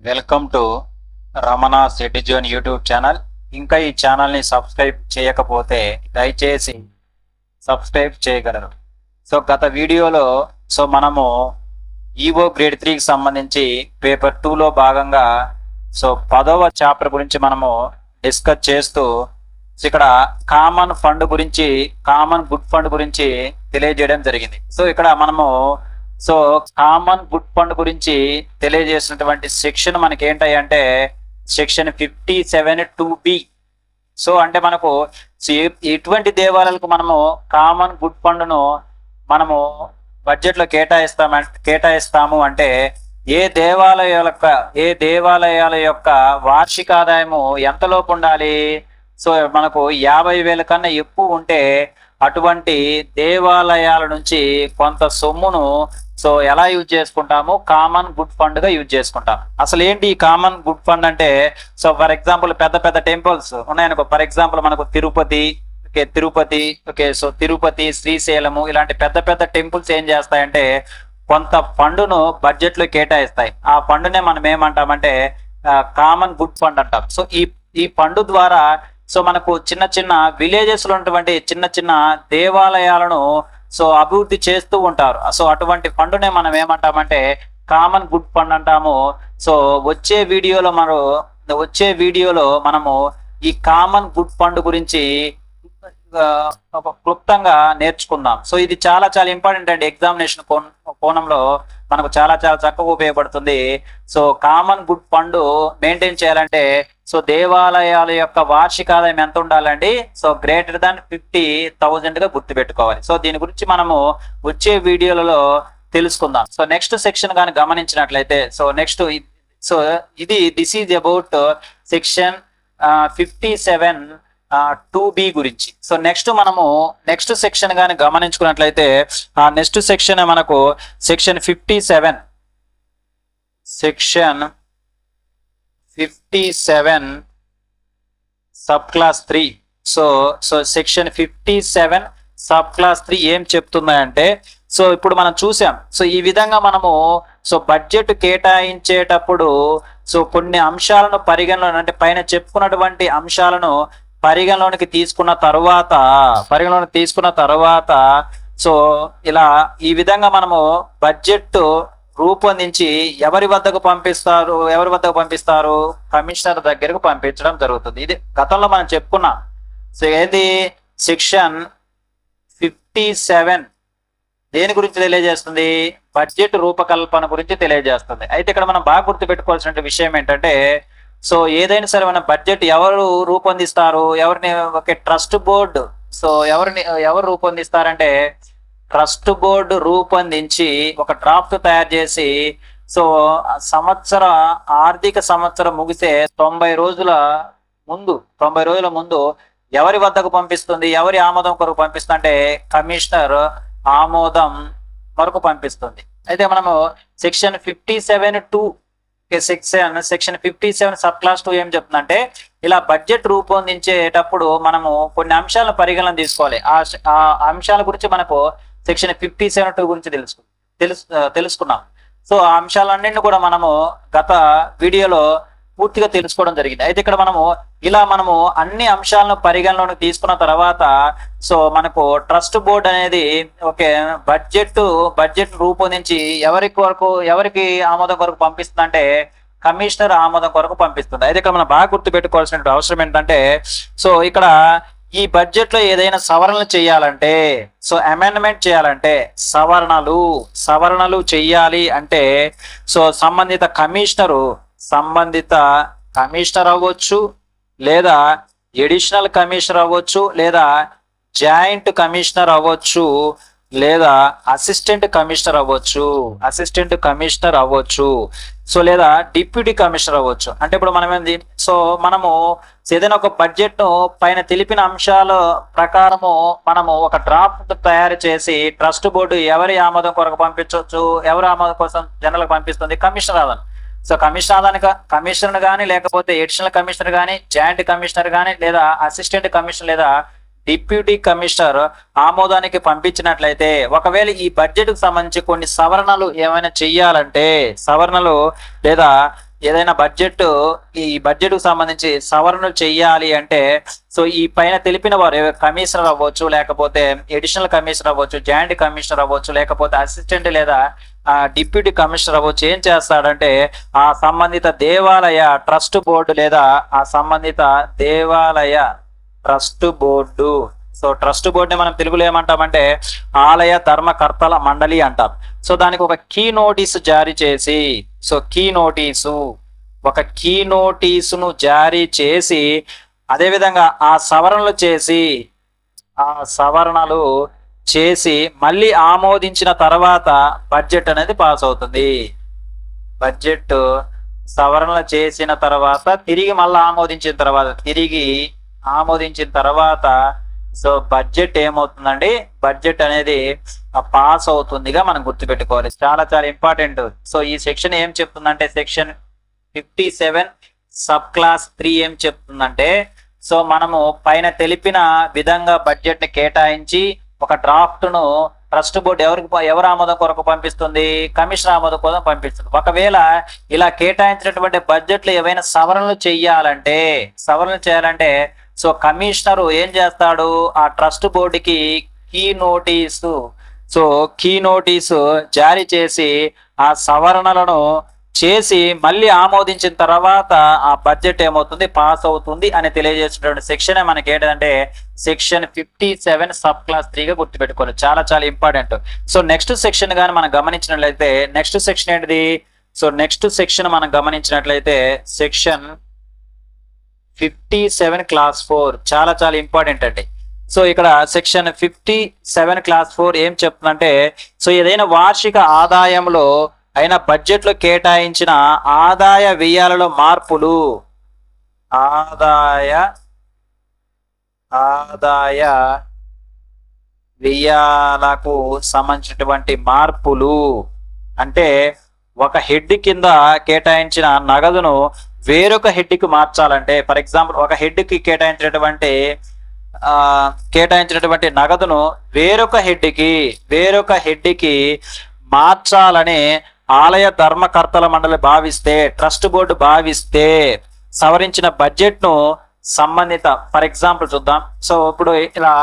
Welcome to Ramana citizen YouTube channel. ఇంకా ఈ ఛానల్ని సబ్స్క్రైబ్ చేయకపోతే దయచేసి సబ్స్క్రైబ్ చేయగలరు. గత వీడియోలో మనము ఈవో గ్రేడ్ 3కి సంబంధించి పేపర్ 2లో భాగంగా 10వ చాప్టర్ గురించి మనము డిస్కస్ చేస్తూ ఇక్కడ కామన్ ఫండ్ గురించి, కామన్ గుడ్ ఫండ్ గురించి తెలియజేయడం జరిగింది. ఇక్కడ మనము కామన్ గుడ్ ఫండ్ గురించి తెలియజేసినటువంటి సెక్షన్ మనకి ఏంటంటే సెక్షన్ 57(2)B. అంటే మనకు ఎటువంటి దేవాలయాలకు మనము కామన్ గుడ్ ఫండ్ ను మనము బడ్జెట్ లో కేటాయిస్తాము అంటే ఏ దేవాలయాల యొక్క వార్షిక ఆదాయము ఎంతలోపు ఉండాలి. మనకు 50,000 కన్నా ఎక్కువ ఉంటే అటువంటి దేవాలయాల నుంచి కొంత సొమ్మును ఎలా యూజ్ చేసుకుంటాము, కామన్ గుడ్ ఫండ్ గా యూజ్ చేసుకుంటాం. అసలు ఏంటి ఈ కామన్ గుడ్ ఫండ్ అంటే, ఫర్ ఎగ్జాంపుల్ పెద్ద పెద్ద టెంపుల్స్ ఉన్నాయనుకో. ఫర్ ఎగ్జాంపుల్ మనకు తిరుపతి, తిరుపతి, శ్రీశైలము ఇలాంటి పెద్ద పెద్ద టెంపుల్స్ ఏం చేస్తాయంటే కొంత ఫండ్ను బడ్జెట్ లో కేటాయిస్తాయి. ఆ ఫండ్నే మనం ఏమంటామంటే కామన్ గుడ్ ఫండ్ అంటాం. ఈ ఫండ్ ద్వారా మనకు చిన్న చిన్న విలేజెస్ లో ఉన్నటువంటి చిన్న చిన్న దేవాలయాలను అభివృద్ధి చేస్తూ ఉంటారు. అటువంటి ఫండ్నే మనం ఏమంటామంటే కామన్ గుడ్ ఫండ్ అంటాము. వచ్చే వీడియోలో మనము ఈ కామన్ గుడ్ ఫండ్ గురించి క్లుప్తంగా నేర్చుకుందాం. ఇది చాలా చాలా ఇంపార్టెంట్ అండి. ఎగ్జామినేషన్ కోణంలో మనకు చాలా చాలా చక్కగా ఉపయోగపడుతుంది. కామన్ గుడ్ ఫండ్ మెయింటైన్ చేయాలంటే దేవాలయాల యొక్క వార్షిక ఆదాయం ఎంత ఉండాలండి, గ్రేటర్ దాన్ 50,000 గా గుర్తుపెట్టుకోవాలి. దీని గురించి మనము వచ్చే వీడియోలలో తెలుసుకుందాం. నెక్స్ట్ సెక్షన్ కానీ గమనించినట్లయితే this is about section 57(2)B గురించి. నెక్స్ట్ సెక్షన్ కానీ గమనించుకున్నట్లయితే ఆ నెక్స్ట్ సెక్షన్ మనకు section 57 sub class 3. Section 57 sub class 3 ఏం చెప్తున్నాయంటే ఇప్పుడు మనం చూసాం. ఈ విధంగా మనము బడ్జెట్ కేటాయించేటప్పుడు కొన్ని అంశాలను అంటే పైన చెప్పుకున్నటువంటి అంశాలను పరిగణలోనికి తీసుకున్న తర్వాత ఇలా ఈ విధంగా మనము బడ్జెట్ రూపొందించి ఎవరి వద్దకు పంపిస్తారు, కమిషనర్ దగ్గరకు పంపించడం జరుగుతుంది. ఇది గతంలో మనం చెప్పుకున్నాం. ఏది సెక్షన్ 57 దేని గురించి తెలియజేస్తుంది, బడ్జెట్ రూపకల్పన గురించి తెలియజేస్తుంది. అయితే ఇక్కడ మనం బాగా గుర్తుపెట్టుకోవాల్సిన విషయం ఏంటంటే ఏదైనా సరే మన బడ్జెట్ ఎవరు రూపొందిస్తారు, ట్రస్ట్ బోర్డు. ఎవరు రూపొందిస్తారంటే ట్రస్ట్ బోర్డు రూపొందించి ఒక డ్రాఫ్ట్ తయారు చేసి ఆర్థిక సంవత్సరం ముగిసే 90 రోజుల ముందు ఎవరి వద్దకు పంపిస్తుంది, ఎవరి ఆమోదం కొరకు పంపిస్తుంది అంటే కమిషనర్ ఆమోదం కొరకు పంపిస్తుంది. అయితే మనము సెక్షన్ 57(2) సబ్ క్లాస్ 2 ఏం చెప్తుందంటే ఇలా బడ్జెట్ రూపొందించేటప్పుడు మనము కొన్ని అంశాలను పరిగణన తీసుకోవాలి. ఆ అంశాల గురించి మనకు సెక్షన్ 57(2) గురించి తెలుసుకున్నాం. ఆ అంశాలన్నింటినీ కూడా మనము గత వీడియోలో పూర్తిగా తెలుసుకోవడం జరిగింది. అయితే ఇక్కడ మనము అన్ని అంశాలను పరిగణలోకి తీసుకున్న తర్వాత మనకు ట్రస్ట్ బోర్డు అనేది బడ్జెట్ రూపొందించి ఎవరికి ఆమోదం కొరకు పంపిస్తుంది అంటే కమిషనర్ ఆమోదం కొరకు పంపిస్తుంది. అయితే ఇక్కడ మనం బాగా గుర్తుపెట్టుకోవాల్సిన అవసరం ఏంటంటే ఇక్కడ ఈ బడ్జెట్ లో ఏదైనా సవరణలు చేయాలంటే అమెండ్మెంట్ చేయాలంటే సవరణలు చెయ్యాలి అంటే సంబంధిత కమిషనర్ అవ్వచ్చు, లేదా ఎడిషనల్ కమిషనర్ అవ్వచ్చు, లేదా జాయింట్ కమిషనర్ అవ్వచ్చు, లేదా అసిస్టెంట్ కమిషనర్ అవ్వచ్చు, లేదా డిప్యూటీ కమిషనర్ అవ్వచ్చు. అంటే ఇప్పుడు మనం మనము ఏదైనా ఒక బడ్జెట్ ను పైన తెలిపిన అంశాల ప్రకారము మనము ఒక డ్రాఫ్ట్ తయారు చేసి ట్రస్ట్ బోర్డు ఎవరి ఆమోదం కొరకు పంపించవచ్చు, ఎవరి ఆమోదం కోసం జనరల్ పంపిస్తుంది, కమిషనర్ ఆదాయం. కమిషనర్ కానీ, లేకపోతే ఎడిషనల్ కమిషనర్ కానీ, జాయింట్ కమిషనర్ కానీ, లేదా అసిస్టెంట్ కమిషనర్ లేదా డిప్యూటీ కమిషనర్ ఆమోదానికి పంపించినట్లయితే ఒకవేళ ఈ బడ్జెట్ కు సంబంధించి కొన్ని సవరణలు ఏమైనా చెయ్యాలంటే లేదా ఏదైనా బడ్జెట్ ఈ బడ్జెట్ కు సంబంధించి సవరణలు చెయ్యాలి అంటే సో ఈ పైన తెలిపిన వారు కమిషనర్ అవ్వచ్చు, లేకపోతే అడిషనల్ కమిషనర్ అవ్వచ్చు, జాయింట్ కమిషనర్ అవ్వచ్చు, లేకపోతే అసిస్టెంట్ లేదా డిప్యూటీ కమిషనర్ అవ్వచ్చు. ఏం చేస్తాడంటే ఆ సంబంధిత దేవాలయ ట్రస్ట్ బోర్డు లేదా ఆ సంబంధిత దేవాలయ ట్రస్ట్ బోర్డు, సో ట్రస్ట్ బోర్డుని మనం తెలుగులో ఏమంటామంటే ఆలయ ధర్మకర్తల మండలి అంటాం. సో దానికి ఒక కీ నోటీసు జారీ చేసి, సో ఒక కీ నోటీసును జారీ చేసి అదేవిధంగా ఆ సవరణలు చేసి మళ్ళీ ఆమోదించిన తర్వాత బడ్జెట్ అనేది పాస్ అవుతుంది. బడ్జెట్ సవరణలు చేసిన తర్వాత తిరిగి ఆమోదించిన తర్వాత సో బడ్జెట్ ఏమవుతుందండి, బడ్జెట్ అనేది పాస్ అవుతుందిగా మనం గుర్తుపెట్టుకోవాలి. చాలా చాలా ఇంపార్టెంట్. సో ఈ సెక్షన్ ఏం చెప్తుందంటే సెక్షన్ 57 సబ్ క్లాస్ 3 ఏం చెప్తుందంటే సో మనము పైన తెలిపిన విధంగా బడ్జెట్ ని కేటాయించి ఒక డ్రాఫ్ట్ ను ట్రస్ట్ బోర్డు ఎవరు ఆమోదం కొరకు పంపిస్తుంది, కమిషనర్ ఆమోదం కోసం పంపిస్తుంది. ఒకవేళ ఇలా కేటాయించినటువంటి బడ్జెట్లు ఏవైనా సవరణలు చేయాలంటే సో కమిషనరు ఏం చేస్తాడు, ఆ ట్రస్ట్ బోర్డుకి కీ నోటీసు జారీ చేసి ఆ సవరణలను చేసి మళ్ళీ ఆమోదించిన తర్వాత ఆ బడ్జెట్ ఏమవుతుంది, పాస్ అవుతుంది అని తెలియజేసినటువంటి సెక్షన్ మనకి ఏంటంటే సెక్షన్ 57 సబ్ క్లాస్ 3గా గుర్తుపెట్టుకోవాలి. చాలా చాలా ఇంపార్టెంట్. సో నెక్స్ట్ సెక్షన్ కానీ మనం గమనించినట్లయితే నెక్స్ట్ సెక్షన్ ఏంటిది, సో నెక్స్ట్ సెక్షన్ మనం గమనించినట్లయితే సెక్షన్ 57 క్లాస్ 4 చాలా చాలా ఇంపార్టెంట్ అండి. సో ఇక్కడ సెక్షన్ 57 క్లాస్ 4 ఏం చెప్తుందంటే సో ఏదైనా వార్షిక ఆదాయంలో అయినా బడ్జెట్ లో కేటాయించిన ఆదాయ వ్యయాలలో మార్పులు, ఆదాయ వ్యయాలకు సంబంధించినటువంటి మార్పులు అంటే ఒక హెడ్ కింద కేటాయించిన నగదును వేరొక హెడ్ కి మార్చాలంటే, ఫర్ ఎగ్జాంపుల్ ఒక హెడ్ కి కేటాయించినటువంటి నగదును వేరొక హెడ్ కి మార్చాలని ఆలయ ధర్మకర్తల మండలి భావిస్తే, ట్రస్ట్ బోర్డు భావిస్తే సవరించిన బడ్జెట్ ను సంబంధిత ఫర్ ఎగ్జాంపుల్ చూద్దాం. సో ఇప్పుడు ఇలా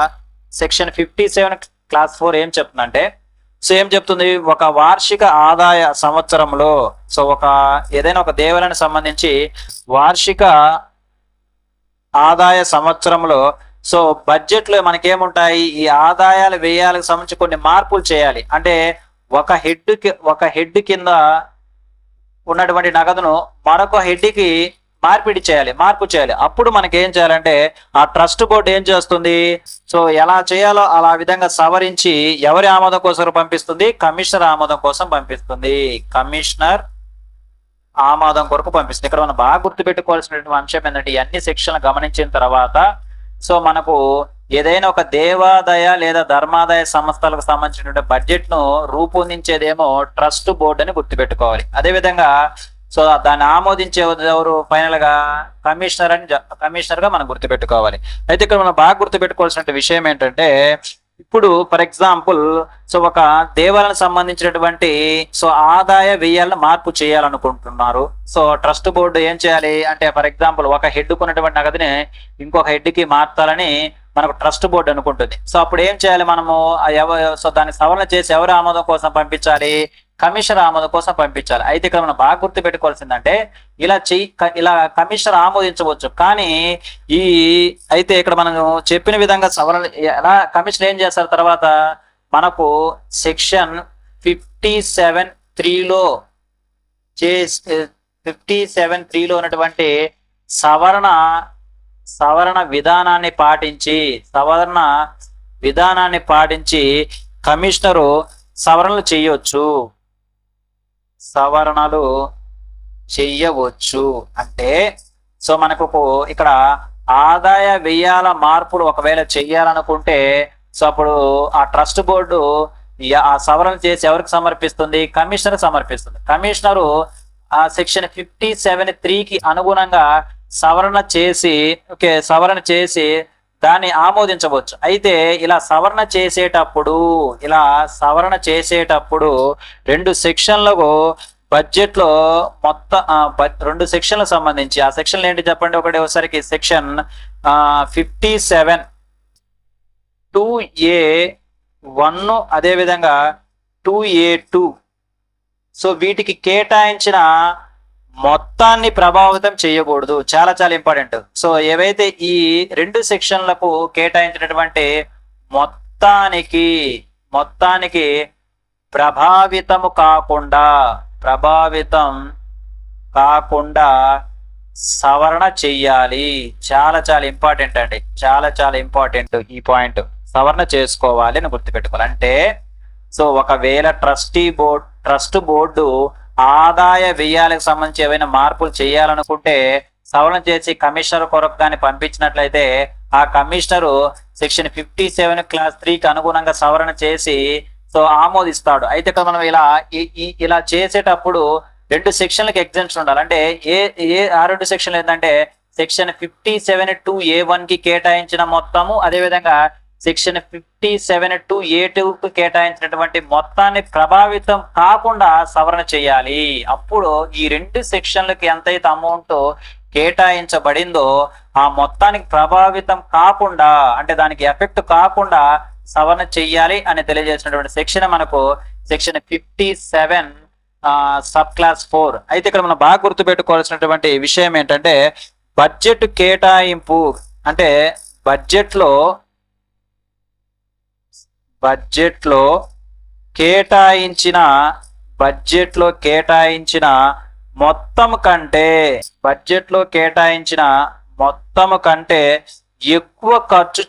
సెక్షన్ 57 క్లాస్ 4 ఏం చెప్తుందంటే సో ఏం చెప్తుంది, ఒక వార్షిక ఆదాయ సంవత్సరంలో సో ఏదైనా ఒక దేవాలయానికి సంబంధించి వార్షిక ఆదాయ సంవత్సరంలో సో బడ్జెట్ లో మనకేముంటాయి, ఈ ఆదాయాల వ్యయాలకు సంబంధించి కొన్ని మార్పులు చేయాలి. అంటే ఒక హెడ్ కింద ఉన్నటువంటి నగదును మరొక హెడ్ కి మార్పు చేయాలి. అప్పుడు మనకి ఏం చేయాలంటే ఆ ట్రస్ట్ బోర్డు ఏం చేస్తుంది, సో ఎలా చేయాలో అలా విధంగా సవరించి ఎవరి ఆమోదం కోసం పంపిస్తుంది, కమిషనర్ ఆమోదం కోసం పంపిస్తుంది. కమిషనర్ ఆమోదం కొరకు పంపిస్తుంది. ఇక్కడ మనం బాగా గుర్తుపెట్టుకోవాల్సినటువంటి అంశం ఏంటంటే ఇవన్నీ సెక్షన్లు గమనించిన తర్వాత సో మనకు ఏదైనా ఒక దేవాదాయ లేదా ధర్మాదాయ సంస్థలకు సంబంధించినటువంటి బడ్జెట్ ను రూపొందించేదేమో ట్రస్ట్ బోర్డు అని గుర్తుపెట్టుకోవాలి. అదేవిధంగా సో దాన్ని ఆమోదించే ఎవరు ఫైనల్ గా కమిషనర్ గా మనం గుర్తుపెట్టుకోవాలి. అయితే ఇక్కడ మనం బాగా గుర్తుపెట్టుకోవాల్సిన విషయం ఏంటంటే ఇప్పుడు ఫర్ ఎగ్జాంపుల్ సో ఒక దేవాలయానికి సంబంధించినటువంటి సో ఆదాయ వ్యయాలను మార్పు చేయాలనుకుంటున్నారు. సో ట్రస్ట్ బోర్డు ఏం చేయాలి అంటే ఫర్ ఎగ్జాంపుల్ ఒక హెడ్ కొన్నటువంటి నగదుని ఇంకొక హెడ్ కి మార్చాలని మనకు ట్రస్ట్ బోర్డు అనుకుంటుంది. సో అప్పుడు ఏం చేయాలి మనము సో దాన్ని సవరణ చేసి ఎవరి ఆమోదం కోసం పంపించాలి, కమిషనర్ ఆమోదం కోసం పంపించాలి. అయితే ఇక్కడ మనం బాగా గుర్తు పెట్టుకోవాల్సిందంటే ఇలా కమిషనర్ ఆమోదించవచ్చు, కానీ అయితే ఇక్కడ మనం చెప్పిన విధంగా సవరణ ఎలా కమిషనర్ ఏం చేస్తారు తర్వాత మనకు సెక్షన్ 57(3)లో 57(3)లో ఉన్నటువంటి సవరణ విధానాన్ని పాటించి కమిషనరు సవరణలు చెయ్యవచ్చు. అంటే సో మనకు ఇక్కడ ఆదాయ వ్యయాల మార్పులు ఒకవేళ చెయ్యాలనుకుంటే సో అప్పుడు ఆ ట్రస్ట్ బోర్డు ఆ సవరణ చేసి ఎవరికి సమర్పిస్తుంది, కమిషనర్ సమర్పిస్తుంది. కమిషనరు ఆ సెక్షన్ 57(3)కి అనుగుణంగా సవరణ చేసి దాన్ని ఆమోదించవచ్చు. అయితే ఇలా సవరణ చేసేటప్పుడు 2 సెక్షన్లకు బడ్జెట్ లో మొత్తం రెండు సెక్షన్లకు సంబంధించి ఆ సెక్షన్లు ఏంటి చెప్పండి. ఒకటి ఒకసారికి సెక్షన్ 57 2A1 అదేవిధంగా 2A2. సో వీటికి కేటాయించిన మొత్తాన్ని ప్రభావితం చేయకూడదు. చాలా చాలా ఇంపార్టెంట్. సో ఏవైతే ఈ రెండు సెక్షన్లకు కేటాయించినటువంటి మొత్తానికి ప్రభావితం కాకుండా సవరణ చెయ్యాలి. చాలా చాలా ఇంపార్టెంట్ అండి. చాలా చాలా ఇంపార్టెంట్ ఈ పాయింట్. సవరణ చేసుకోవాలి అని గుర్తుపెట్టుకోవాలి. అంటే సో ఒకవేళ ట్రస్ట్ బోర్డు ఆదాయ వ్యయాలకు సంబంధించి ఏవైనా మార్పులు చేయాలనుకుంటే సవరణ చేసి కమిషనర్ కొరకు కానీ పంపించినట్లయితే ఆ కమిషనరు సెక్షన్ 57 క్లాస్ 3కి అనుగుణంగా సవరణ చేసి సో ఆమోదిస్తాడు. అయితే ఇక్కడ మనం ఇలా చేసేటప్పుడు రెండు సెక్షన్లకు ఎగ్జామ్షన్ ఉండాలి. అంటే ఆ రెండు సెక్షన్లు ఏంటంటే సెక్షన్ 57 2A1 కి కేటాయించిన మొత్తము, అదేవిధంగా సెక్షన్ 57 2A2కు కేటాయించినటువంటి మొత్తాన్ని ప్రభావితం కాకుండా సవరణ చేయాలి. అప్పుడు ఈ రెండు సెక్షన్లకి ఎంతైతే అమౌంట్ కేటాయించబడిందో ఆ మొత్తానికి ప్రభావితం కాకుండా, అంటే దానికి ఎఫెక్ట్ కాకుండా సవరణ చెయ్యాలి అని తెలియజేసినటువంటి సెక్షన్ మనకు సెక్షన్ 57 సబ్ క్లాస్ 4. అయితే ఇక్కడ మనం బాగా గుర్తుపెట్టుకోవాల్సినటువంటి విషయం ఏంటంటే బడ్జెట్ కేటాయింపు అంటే బడ్జెట్ లో కేటాయించిన మొత్తం కంటే ఎక్కువ ఖర్చు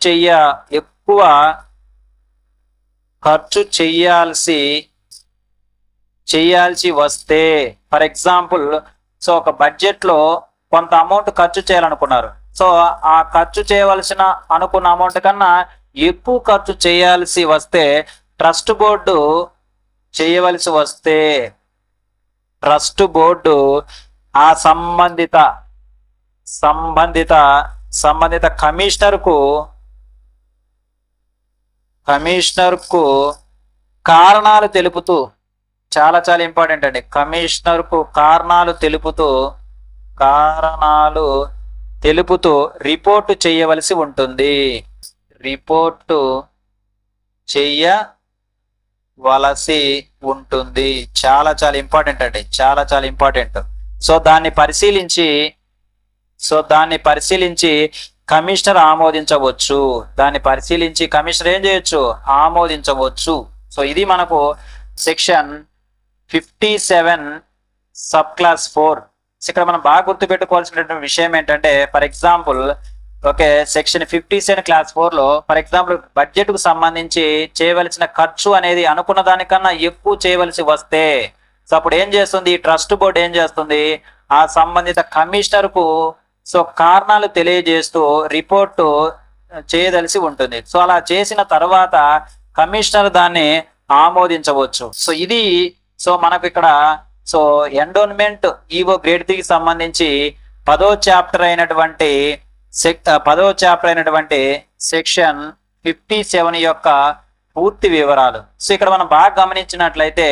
చేయాల్సి వస్తే, ఫర్ ఎగ్జాంపుల్ సో ఒక బడ్జెట్ లో కొంత అమౌంట్ ఖర్చు చేయాలనుకున్నారు. సో ఆ ఖర్చు చేయవలసిన అనుకున్న అమౌంట్ కన్నా ఎక్కువ ఖర్చు చేయాల్సి వస్తే ట్రస్ట్ బోర్డు ఆ సంబంధిత కమిషనర్కు కారణాలు తెలుపుతూ, చాలా చాలా ఇంపార్టెంట్ అండి, కమిషనర్కు కారణాలు తెలుపుతూ రిపోర్టు చేయవలసి ఉంటుంది. చాలా చాలా ఇంపార్టెంట్ అండి. చాలా చాలా ఇంపార్టెంట్. సో దాన్ని పరిశీలించి కమిషనర్ ఆమోదించవచ్చు. కమిషనర్ ఏం చేయొచ్చు? ఆమోదించవచ్చు. సో ఇది మనకు సెక్షన్ 57 సబ్ క్లాస్ 4. ఇక్కడ మనం బాగా గుర్తుపెట్టుకోవాల్సినటువంటి విషయం ఏంటంటే ఫర్ ఎగ్జాంపుల్ సెక్షన్ 57 క్లాస్ 4 లో ఫర్ ఎగ్జాంపుల్ బడ్జెట్ కు సంబంధించి చేయవలసిన ఖర్చు అనేది అనుకున్న దానికన్నా ఎక్కువ చేయవలసి వస్తే సో అప్పుడు ఏం చేస్తుంది? ట్రస్ట్ బోర్డు ఏం చేస్తుంది? ఆ సంబంధిత కమిషనర్ కు సో కారణాలు తెలియజేస్తూ రిపోర్టు చేయదలిసి ఉంటుంది. సో అలా చేసిన తర్వాత కమిషనర్ దాన్ని ఆమోదించవచ్చు. సో ఇది సో మనకు ఇక్కడ సో ఎండోన్మెంట్ ఈవో గ్రేడ్ 3కి సంబంధించి 10వ చాప్టర్ అయినటువంటి సెక్షన్ 57 యొక్క పూర్తి వివరాలు. సో ఇక్కడ మనం బాగా గమనించినట్లయితే